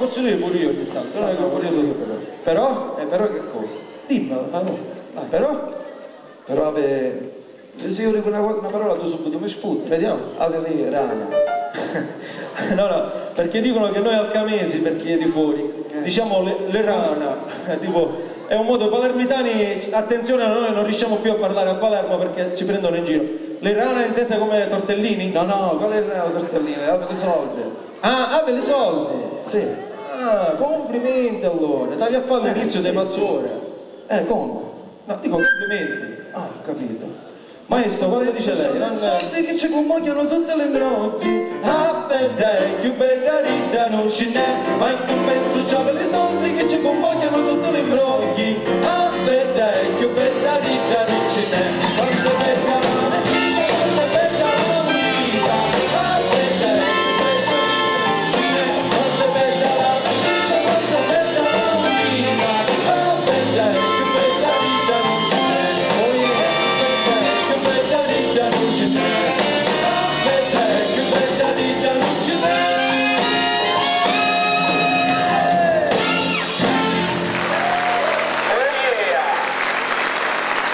posso dire pure io ogni tanto, non è che No, pure io io sono... però. Però? Però che cosa? Dimmelo. Ah no, dai. Però? Però se io dico una parola tu subito mi sputti. Vediamo. Ave lì, rana. No, no, perché dicono che noi alcamesi, per chi è di fuori, diciamo le rana, tipo, è un modo, palermitani, attenzione, noi non riusciamo più a parlare a Palermo perché ci prendono in giro. Le rana intese come tortellini? No, no, qual è la tortellina? Date le soldi. Ah, ave le soldi! Sì. Ah, complimenti allora, stavi a fare l'inizio sì, dei Mazzore. Come? No, dico complimenti. Ah, ho capito. Maestro, quando dice lei? Sono Non... soldi che ci convogliano tutte le notti. Ah, beh, più bella rida non ce n'è, ma in compenso c'ave i soldi che ci convogliano tutte le